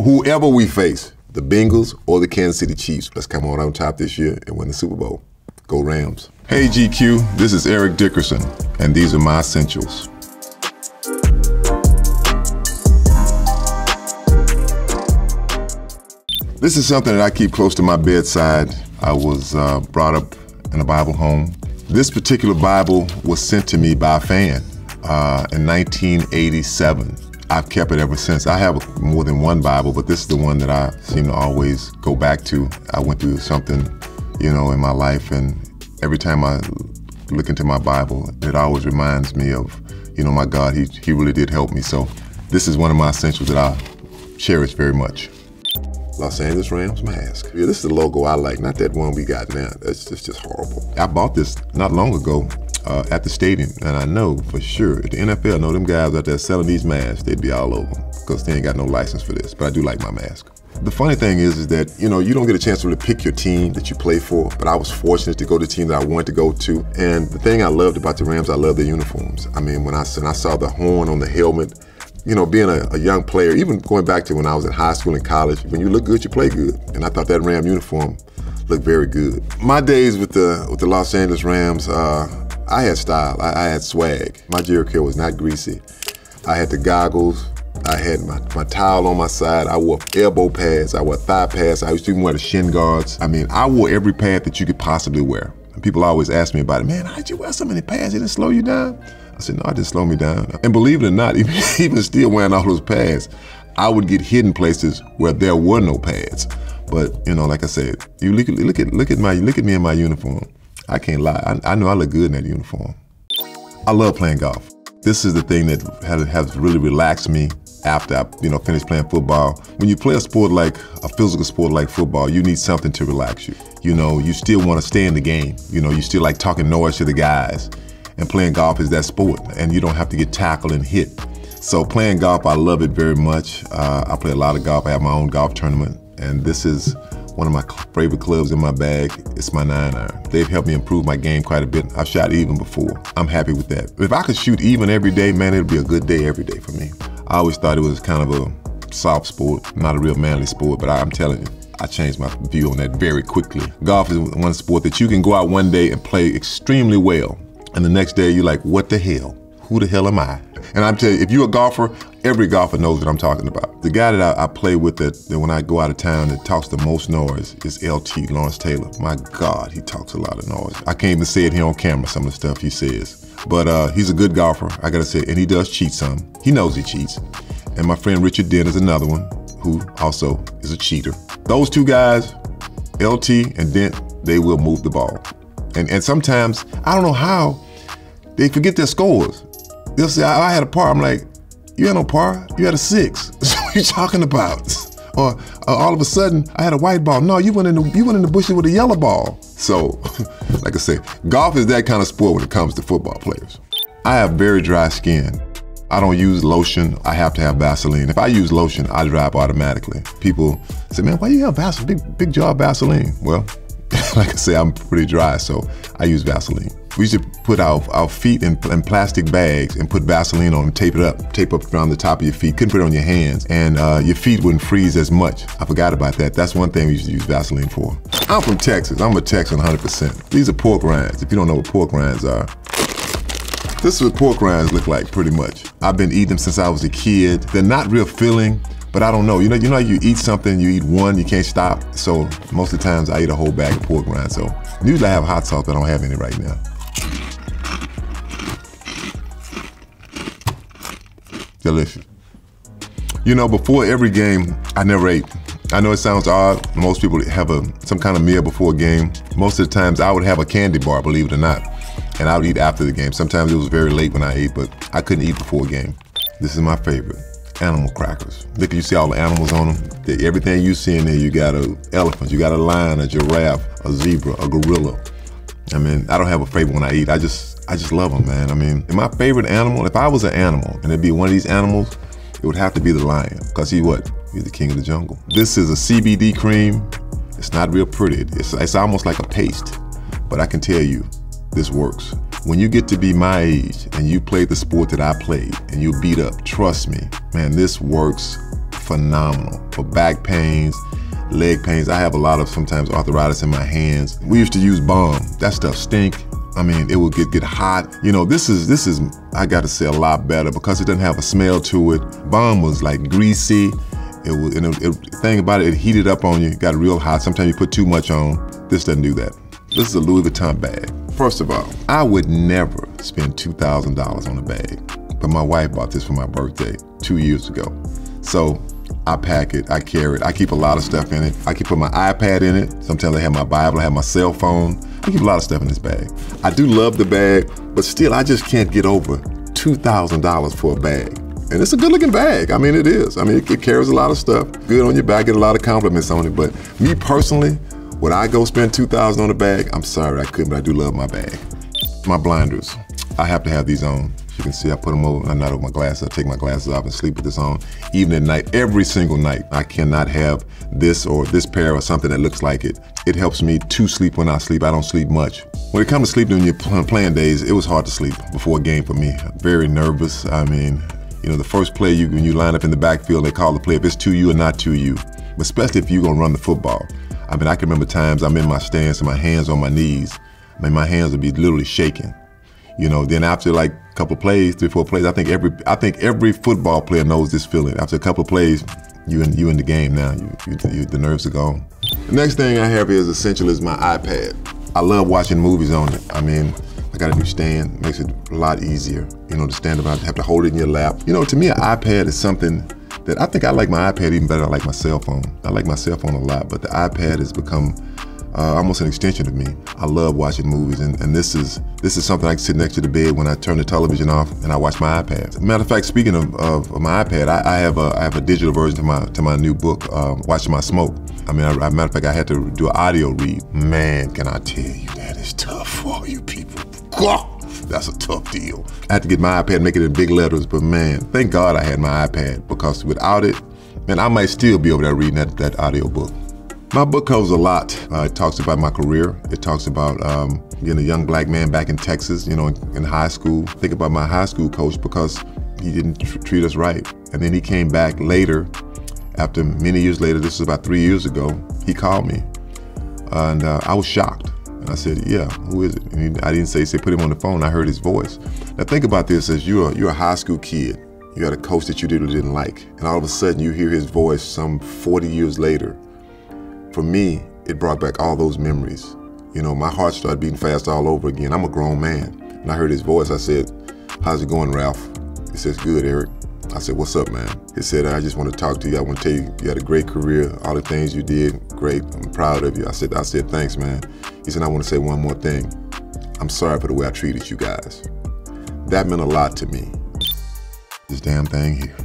Whoever we face, the Bengals or the Kansas City Chiefs, let's come on top this year and win the Super Bowl. Go Rams. Hey GQ, this is Eric Dickerson, and these are my essentials. This is something that I keep close to my bedside. I was brought up in a Bible home. This particular Bible was sent to me by a fan in 1987. I've kept it ever since. I have more than one Bible, but this is the one that I seem to always go back to. I went through something, in my life, and every time I look into my Bible, it always reminds me of, my God, he really did help me. So this is one of my essentials that I cherish very much. Los Angeles Rams mask. Yeah, this is the logo I like, not that one we got now. That's just horrible. I bought this not long ago at the stadium, and I know for sure, if the NFL know them guys out there selling these masks, they'd be all over them because they ain't got no license for this, but I do like my mask. The funny thing is that, you don't get a chance to really pick your team that you play for, but I was fortunate to go to the team that I wanted to go to. And the thing I loved about the Rams, I love their uniforms. I mean, when I saw the horn on the helmet, being a young player, even going back to when I was in high school and college, when you look good, you play good. And I thought that Ram uniform looked very good. My days with the Los Angeles Rams, I had style, I had swag. My Jerry curl was not greasy. I had the goggles, I had my towel on my side, I wore elbow pads, I wore thigh pads, I used to even wear the shin guards. I mean, I wore every pad that you could possibly wear. And people always ask me about it, man, how'd you wear so many pads? It didn't slow you down? I said, no, it didn't slow me down. And believe it or not, even still wearing all those pads, I would get hidden places where there were no pads. But, like I said, you look at me in my uniform. I can't lie, I know I look good in that uniform. I love playing golf. This is the thing that has really relaxed me after I finished playing football. When you play a sport like a physical sport like football, you need something to relax you. You still want to stay in the game. You still like talking noise to the guys. And playing golf is that sport, and you don't have to get tackled and hit. So playing golf, I love it very much. I play a lot of golf. I have my own golf tournament, and this is one of my favorite clubs in my bag. It's my 9-iron. They've helped me improve my game quite a bit. I've shot even before. I'm happy with that. If I could shoot even every day, man, it'd be a good day every day for me. I always thought it was kind of a soft sport, not a real manly sport, but I'm telling you, I changed my view on that very quickly. Golf is one sport that you can go out one day and play extremely well, and the next day you're like, what the hell? Who the hell am I? And I'm telling you, if you're a golfer, every golfer knows what I'm talking about. The guy that I play with that when I go out of town that talks the most noise is LT, Lawrence Taylor. My God, he talks a lot of noise. I can't even say it here on camera, some of the stuff he says. But he's a good golfer, I gotta say, and he does cheat some. He knows he cheats. And my friend Richard Dent is another one who also is a cheater. Those two guys, LT and Dent, they will move the ball. And sometimes, I don't know how, they forget their scores. They'll say, I had a par. I'm like, you had no par, you had a 6. So what are you talking about? Or all of a sudden, I had a white ball. No, you went in the bushes with a yellow ball. So, like I say, golf is that kind of sport when it comes to football players. I have very dry skin. I don't use lotion. I have to have Vaseline. If I use lotion, I dry up automatically. People say, man, why do you have Vaseline? Big jar of Vaseline. Well, like I say, I'm pretty dry, so I use Vaseline. We used to put our feet in plastic bags and put Vaseline on and tape up around the top of your feet. Couldn't put it on your hands, and your feet wouldn't freeze as much. I forgot about that. That's one thing we used to use Vaseline for. I'm from Texas. I'm a Texan 100%. These are pork rinds. If you don't know what pork rinds are, this is what pork rinds look like, pretty much. I've been eating them since I was a kid. They're not real filling, but I don't know. You know you eat something, you eat one, you can't stop. So most of the times I eat a whole bag of pork rinds. So usually I have hot sauce, but I don't have any right now. Delicious. Before every game, I never ate. I know it sounds odd. Most people have some kind of meal before a game. Most of the times I would have a candy bar, believe it or not. And I would eat after the game. Sometimes it was very late when I ate, but I couldn't eat before a game. This is my favorite, animal crackers. Look, you see all the animals on them? Everything you see in there, you got an elephant, you got a lion, a giraffe, a zebra, a gorilla. I mean, I don't have a favorite when I eat. I just love them, man. I mean, my favorite animal, if I was an animal and it'd be one of these animals, it would have to be the lion, because he's the king of the jungle. This is a CBD cream. It's not real pretty. It's almost like a paste, but I can tell you, this works. When you get to be my age and you play the sport that I played and you beat up, trust me, man, this works phenomenal for back pains, leg pains. I have a lot of sometimes arthritis in my hands. We used to use Balm. That stuff stink. I mean, it would get hot. You know, this is I gotta say a lot better because it doesn't have a smell to it. Balm was like greasy. The thing about it heated up on you, it got real hot. Sometimes you put too much on. This doesn't do that. This is a Louis Vuitton bag. First of all, I would never spend $2,000 on a bag, but my wife bought this for my birthday 2 years ago. So I pack it, I carry it, I keep a lot of stuff in it. I can put my iPad in it. Sometimes I have my Bible, I have my cell phone. I keep a lot of stuff in this bag. I do love the bag, but still I just can't get over $2,000 for a bag. And it's a good looking bag. I mean, it is. I mean, it carries a lot of stuff. Good on your back, get a lot of compliments on it. But me personally, would I go spend $2,000 on a bag? I'm sorry, I couldn't, but I do love my bag. My blinders, I have to have these on. As you can see, I put them over, I'm not over my glasses. I take my glasses off and sleep with this on. Even at night, every single night, I cannot have this or this pair or something that looks like it. It helps me to sleep when I sleep. I don't sleep much. When it comes to sleeping on your playing days, it was hard to sleep before a game for me. Very nervous. I mean, you know, the first play, when you line up in the backfield, they call the play if it's to you or not to you, but especially if you're gonna run the football. I mean, I can remember times I'm in my stance and my hands on my knees. I mean, my hands would be literally shaking. You know, then after like a couple of plays, 3 or 4 plays, I think every football player knows this feeling. After a couple of plays, you in the game now. The nerves are gone. The next thing I have here is essential is my iPad. I love watching movies on it. I mean, I got a new stand, makes it a lot easier, you know, to stand about, have to hold it in your lap. You know, to me, an iPad is something that I think I like my iPad even better than I like my cell phone. I like my cell phone a lot, but the iPad has become almost an extension of me. I love watching movies, and this is something I can sit next to the bed when I turn the television off and I watch my iPad. Matter of fact, speaking of my iPad, I have a digital version to my new book, Watching My Smoke. I mean, matter of fact, I had to do an audio read. Man, can I tell you, that is tough for all you people. That's a tough deal. I had to get my iPad and make it in big letters, but man, thank God I had my iPad, because without it, man, I might still be over there reading that audio book. My book covers a lot. It talks about my career. It talks about being a young black man back in Texas, you know, in high school. Think about my high school coach, because he didn't treat us right. And then he came back later, after many years later, this was about 3 years ago, he called me. And I was shocked. And I said, yeah, who is it? And I didn't say, put him on the phone. I heard his voice. Now think about this, as you're a high school kid. You had a coach that you didn't like. And all of a sudden you hear his voice some 40 years later. For me, it brought back all those memories. You know, my heart started beating fast all over again. I'm a grown man. And I heard his voice. I said, how's it going, Ralph? He says, good, Eric. I said, what's up, man? He said, I just want to talk to you. I want to tell you, you had a great career. All the things you did, great. I'm proud of you. I said, thanks, man. He said, I want to say one more thing. I'm sorry for the way I treated you guys. That meant a lot to me. This damn thing here.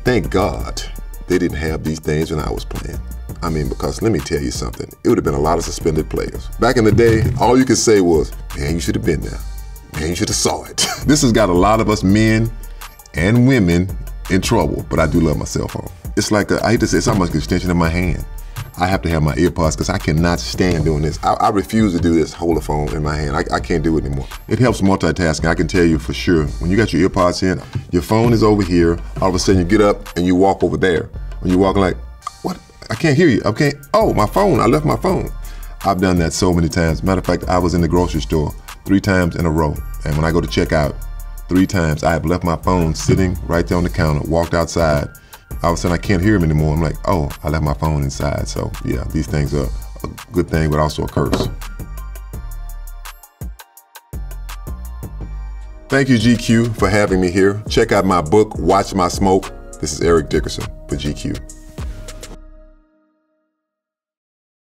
Thank God they didn't have these things when I was playing. I mean, because let me tell you something. It would have been a lot of suspended players. Back in the day, all you could say was, man, you should have been there. Man, you should have saw it. This has got a lot of us men and women in trouble, but I do love my cell phone. It's like, I hate to say, it's almost an extension of my hand. I have to have my earpods because I cannot stand doing this. I refuse to do this, hold the phone in my hand. I can't do it anymore. It helps multitasking. I can tell you for sure, when you got your earpods in, your phone is over here, all of a sudden you get up and you walk over there. When you walk like, what? I can't hear you. Okay. Oh, my phone, I left my phone. I've done that so many times. Matter of fact, I was in the grocery store 3 times in a row. And when I go to check out, 3 times I have left my phone sitting right there on the counter, walked outside. All of a sudden I can't hear him anymore. I'm like, oh, I left my phone inside. So yeah, these things are a good thing, but also a curse. Thank you, GQ, for having me here. Check out my book, Watch My Smoke. This is Eric Dickerson for GQ.